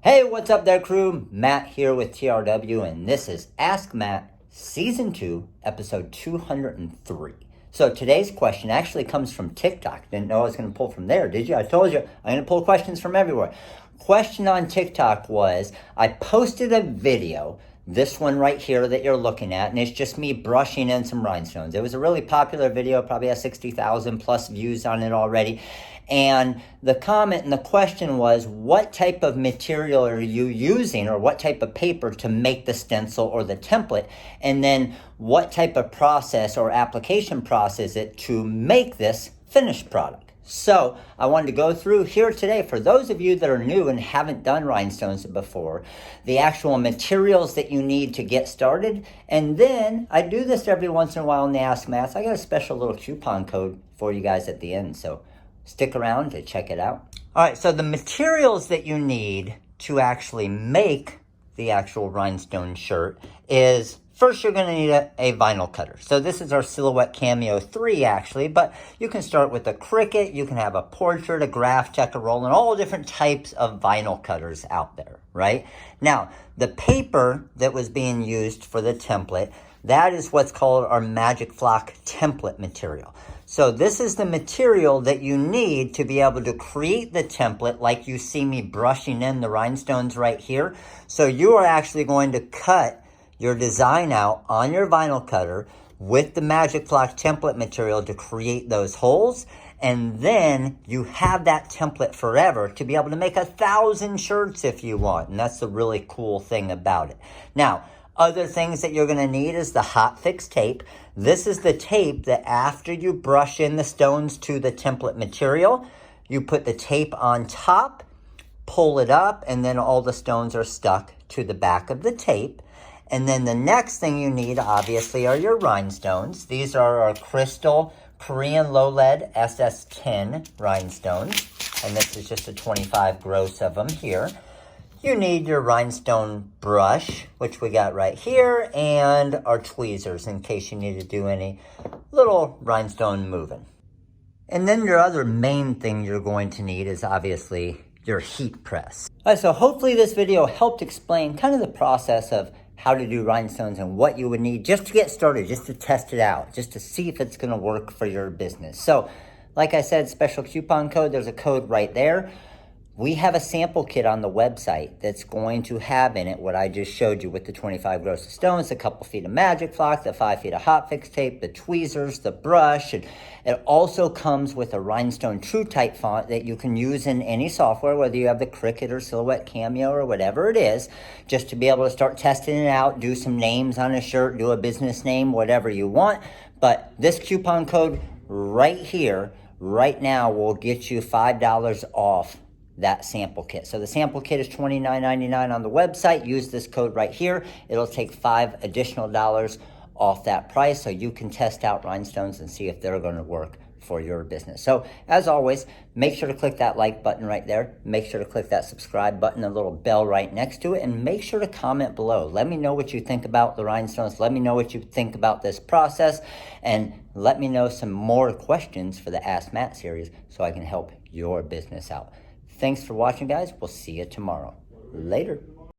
Hey, what's up there, crew? Matt here with TRW, and this is Ask Matt Season 2, Episode 203. So today's question actually comes from TikTok. Didn't know I was going to pull from there, did you? I told you I'm going to pull questions from everywhere. Question on TikTok was, I posted a video, this one right here that you're looking at, and it's just me brushing in some rhinestones. It was a really popular video, probably has 60,000 plus views on it already. And the comment and the question was, what type of material are you using, or what type of paper to make the stencil or the template? And then what type of process or application process is it to make this finished product? So I wanted to go through here today, for those of you that are new and haven't done rhinestones before, the actual materials that you need to get started. And then I do this every once in a while in the Ask Matt. I got a special little coupon code for you guys at the end, so stick around to check it out. All right, so the materials that you need to actually make the actual rhinestone shirt is, first you're going to need a vinyl cutter. So this is our Silhouette Cameo 3 actually, but you can start with a Cricut, you can have a portrait, a graph checker roll, and all different types of vinyl cutters out there, right? Now, the paper that was being used for the template, that is what's called our Magic Flock template material. So this is the material that you need to be able to create the template like you see me brushing in the rhinestones right here. So you are actually going to cut your design out on your vinyl cutter with the Magic Flock template material to create those holes. And then you have that template forever to be able to make 1,000 shirts if you want. And that's the really cool thing about it. Now, other things that you're going to need is the hot fix tape. This is the tape that after you brush in the stones to the template material, you put the tape on top, pull it up, and then all the stones are stuck to the back of the tape. And then the next thing you need, obviously, are your rhinestones. These are our crystal Korean low lead SS10 rhinestones. And this is just a 25 gross of them here. You need your rhinestone brush, which we got right here, and our tweezers in case you need to do any little rhinestone moving. And then your other main thing you're going to need is obviously your heat press. All right, so hopefully this video helped explain kind of the process of how to do rhinestones and what you would need just to get started, just to test it out, just to see if it's going to work for your business. So like I said, special coupon code, there's a code right there. We have a sample kit on the website that's going to have in it what I just showed you with the 25 gross of stones, a couple feet of Magic Flock, the 5 feet of hot fix tape, the tweezers, the brush. And it also comes with a Rhinestone True Type font that you can use in any software, whether you have the Cricut or Silhouette Cameo or whatever it is, just to be able to start testing it out, do some names on a shirt, do a business name, whatever you want. But this coupon code right here, right now, will get you $5 off that sample kit. So the sample kit is $29.99 on the website. Use this code right here. It'll take $5 additional off that price, so you can test out rhinestones and see if they're going to work for your business. So as always, make sure to click that like button right there. Make sure to click that subscribe button, a little bell right next to it, and make sure to comment below. Let me know what you think about the rhinestones. Let me know what you think about this process, and let me know some more questions for the Ask Matt series so I can help your business out. Thanks for watching, guys. We'll see you tomorrow. Later.